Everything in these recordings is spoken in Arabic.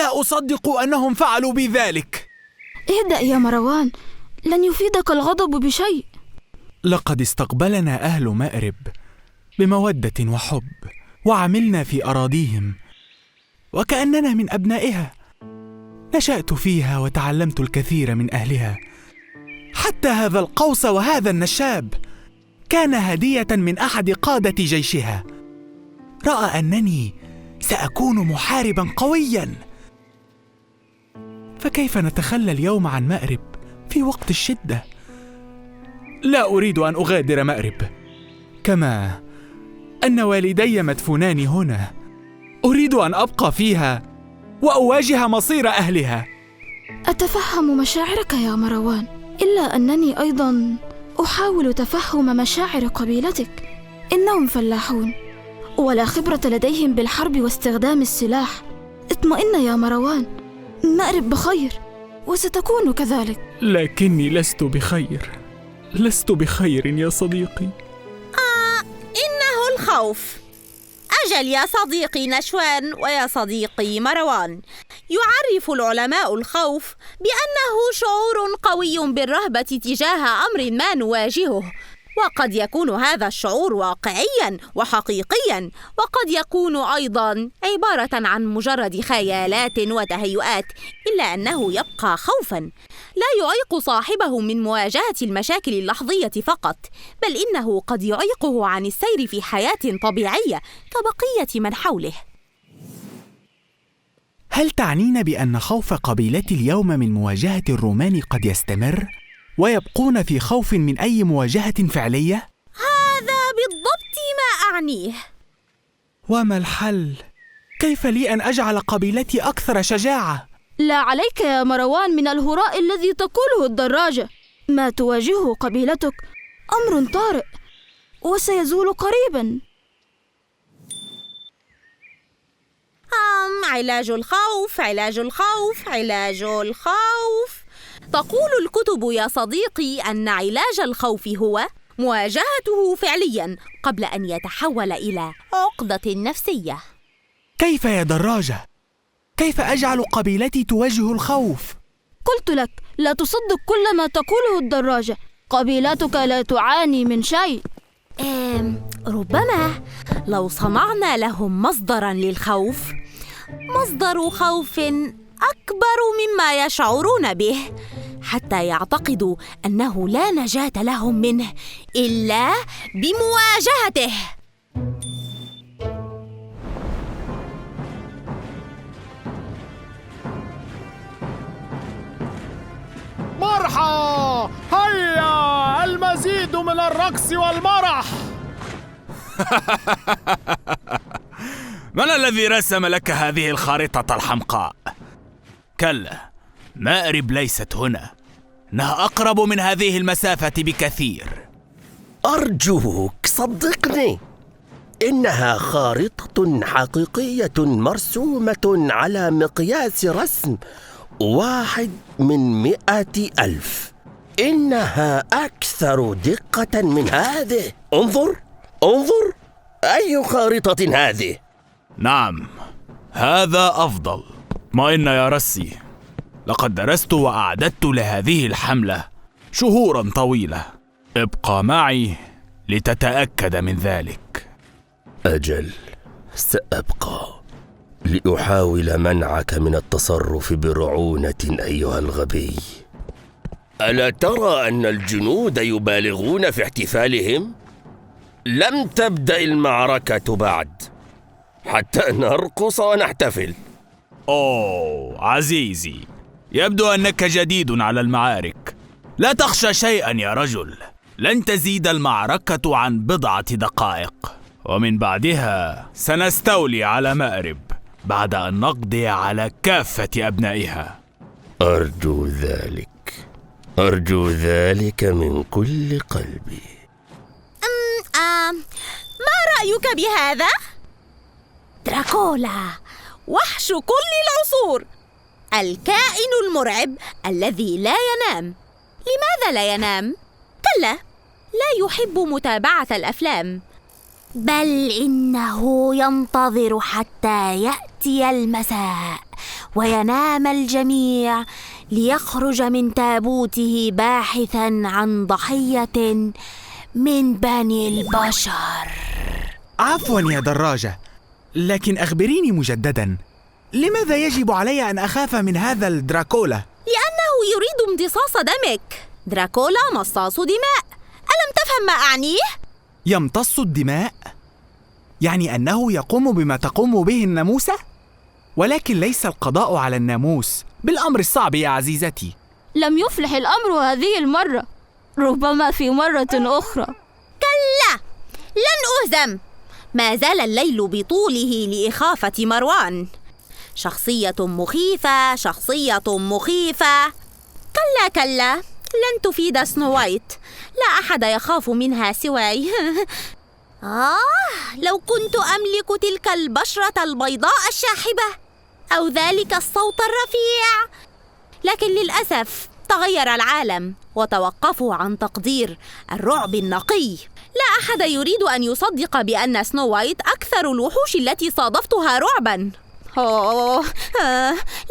لا أصدق أنهم فعلوا بي ذلك. اهدأ يا مروان، لن يفيدك الغضب بشيء. لقد استقبلنا أهل مأرب بمودة وحب، وعملنا في أراضيهم وكأننا من أبنائها. نشأت فيها وتعلمت الكثير من أهلها، حتى هذا القوس وهذا النشاب كان هدية من أحد قادة جيشها. رأى أنني سأكون محاربا قويا، فكيف نتخلى اليوم عن مأرب في وقت الشدة؟ لا أريد أن أغادر مأرب، كما أن والدي مدفونان هنا. أريد أن أبقى فيها وأواجه مصير أهلها. أتفهم مشاعرك يا مروان، إلا أنني أيضا أحاول تفهم مشاعر قبيلتك. إنهم فلاحون ولا خبرة لديهم بالحرب واستخدام السلاح. اطمئن يا مروان، مأرب بخير وستكون كذلك. لكني لست بخير، لست بخير يا صديقي. إنه الخوف. أجل يا صديقي نشوان ويا صديقي مروان، يعرف العلماء الخوف بأنه شعور قوي بالرهبة تجاه أمر ما نواجهه، وقد يكون هذا الشعور واقعياً وحقيقياً، وقد يكون أيضاً عبارة عن مجرد خيالات وتهيؤات، إلا أنه يبقى خوفاً لا يعيق صاحبه من مواجهة المشاكل اللحظية فقط، بل إنه قد يعيقه عن السير في حياة طبيعية كبقية من حوله. هل تعنين بأن خوف قبيلتي اليوم من مواجهة الرومان قد يستمر، ويبقون في خوف من أي مواجهة فعلية؟ هذا بالضبط ما أعنيه. وما الحل؟ كيف لي أن أجعل قبيلتي أكثر شجاعة؟ لا عليك يا مروان من الهراء الذي تقوله الدراجة. ما تواجهه قبيلتك أمر طارئ وسيزول قريباً. علاج الخوف، علاج الخوف، علاج الخوف. تقول الكتب يا صديقي أن علاج الخوف هو مواجهته فعلياً قبل أن يتحول إلى عقدة نفسية. كيف يا دراجة؟ كيف أجعل قبيلتي تواجه الخوف؟ قلت لك لا تصدق كل ما تقوله الدراجة. قبيلتك لا تعاني من شيء. ربما لو صنعنا لهم مصدراً للخوف، مصدر خوف أكبر مما يشعرون به، حتى يعتقدوا أنه لا نجاة لهم منه إلا بمواجهته. مرحى، هيا المزيد من الرقص والمرح. من الذي رسم لك هذه الخارطة الحمقاء؟ كلا، مأرب ليست هنا، إنها أقرب من هذه المسافة بكثير. أرجوك صدقني، إنها خارطة حقيقية مرسومة على مقياس رسم 1 من 100,000. إنها أكثر دقة من هذه. انظر، أي خارطة هذه؟ نعم، هذا أفضل. اطمئن يا رسي، لقد درست وأعددت لهذه الحملة شهوراً طويلة. ابقى معي لتتأكد من ذلك. أجل، سأبقى لأحاول منعك من التصرف برعونة أيها الغبي. ألا ترى أن الجنود يبالغون في احتفالهم؟ لم تبدأ المعركة بعد حتى نرقص ونحتفل. أوه عزيزي، يبدو أنك جديد على المعارك. لا تخشى شيئاً يا رجل، لن تزيد المعركة عن 10 دقائق، ومن بعدها سنستولي على مأرب بعد أن نقضي على كافة أبنائها. أرجو ذلك من كل قلبي. ما رأيك بهذا؟ دراكولا، وحش كل العصور، الكائن المرعب الذي لا ينام. لماذا لا ينام؟ كلا، لا يحب متابعة الأفلام، بل إنه ينتظر حتى يأتي المساء وينام الجميع ليخرج من تابوته باحثاً عن ضحية من بني البشر. عفواً يا دراجة، لكن أخبريني مجدداً، لماذا يجب علي أن أخاف من هذا الدراكولا؟ لأنه يريد امتصاص دمك. دراكولا مصاص دماء، ألم تفهم ما أعنيه؟ يمتص الدماء؟ يعني أنه يقوم بما تقوم به الناموسة؟ ولكن ليس القضاء على الناموس بالأمر الصعب يا عزيزتي. لم يفلح الأمر هذه المرة، ربما في مرة أخرى. كلا، لن أهزم. ما زال الليل بطوله لإخافة مروان. شخصية مخيفة، شخصية مخيفة. كلا كلا، لن تفيد سنو وايت، لا أحد يخاف منها سواي. لو كنت أملك تلك البشرة البيضاء الشاحبة أو ذلك الصوت الرفيع، لكن للأسف تغير العالم وتوقفوا عن تقدير الرعب النقي. لا أحد يريد أن يصدق بأن سنو وايت أكثر الوحوش التي صادفتها رعباً.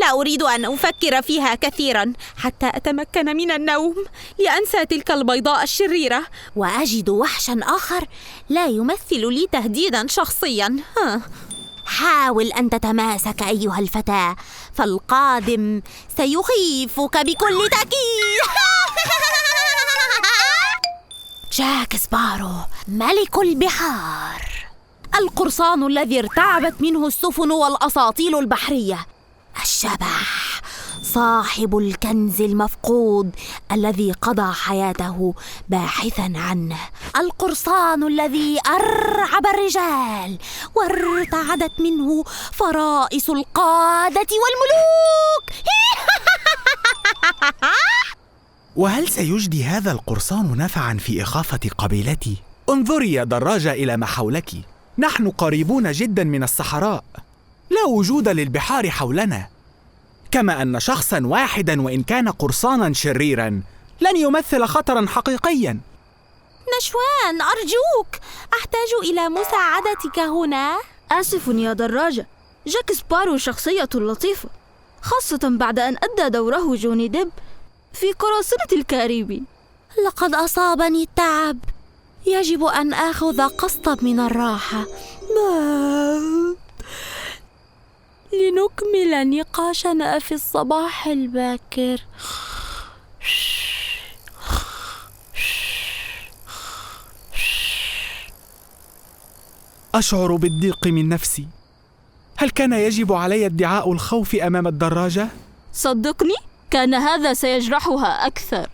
لا أريد أن أفكر فيها كثيراً حتى أتمكن من النوم لأنسى تلك البيضاء الشريرة وأجد وحشاً آخر لا يمثل لي تهديداً شخصياً. حاول أن تتماسك أيها الفتى، فالقادم سيخيفك بكل تأكيد. جاك سبارو، ملك البحار، القرصان الذي ارتعبت منه السفن والأساطيل البحرية، الشبح صاحب الكنز المفقود الذي قضى حياته باحثاً عنه، القرصان الذي أرعب الرجال وارتعدت منه فرائس القادة والملوك. وهل سيجدي هذا القرصان نفعاً في إخافة قبيلتي؟ انظري يا دراجة إلى ما حولك، نحن قريبون جداً من الصحراء، لا وجود للبحار حولنا، كما أن شخصاً واحداً وإن كان قرصاناً شريراً لن يمثل خطراً حقيقياً. نشوان، أرجوك، أحتاج إلى مساعدتك هنا. آسف يا دراجة، جاك سبارو شخصية لطيفة، خاصة بعد أن أدى دوره جوني ديب في قراصنة الكاريبي. لقد أصابني التعب، يجب أن آخذ قسطا من الراحة لنكمل نقاشنا في الصباح الباكر. أشعر بالضيق من نفسي. هل كان يجب علي ادعاء الخوف أمام الدراجة؟ صدقني، كان هذا سيجرحها أكثر.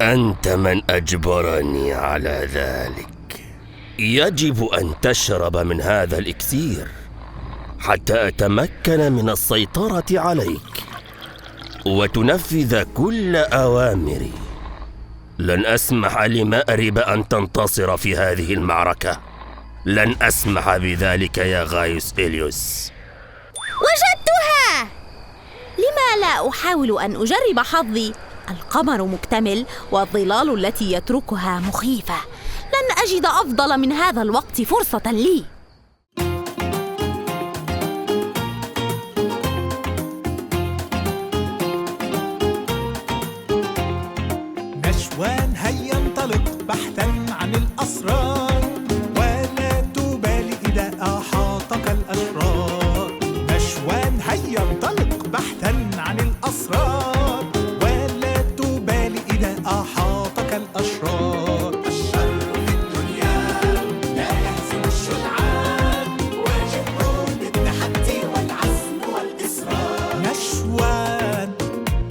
أنت من أجبرني على ذلك. يجب أن تشرب من هذا الإكسير حتى أتمكن من السيطرة عليك وتنفذ كل أوامري. لن أسمح لمأرب أن تنتصر في هذه المعركة، لن أسمح بذلك يا غايوس إليوس. وجدتها! لما لا أحاول أن أجرب حظي؟ القمر مكتمل والظلال التي يتركها مخيفة. لن أجد أفضل من هذا الوقت فرصة لي. نشوان هيا انطلق بحثاً عن الأسرار، ولا تبالي إذا أحاطك الأشرار. نشوان هيا انطلق بحثاً عن الأسرار، ولا تبالي إذا أحاطك الأشرار. الشر في الدنيا لا يحزن الشجعان، واجبه بالتحدي والعزم والإصرار. نشوان،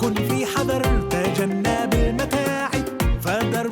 كن في حذر، تجنب المتاعب، فدر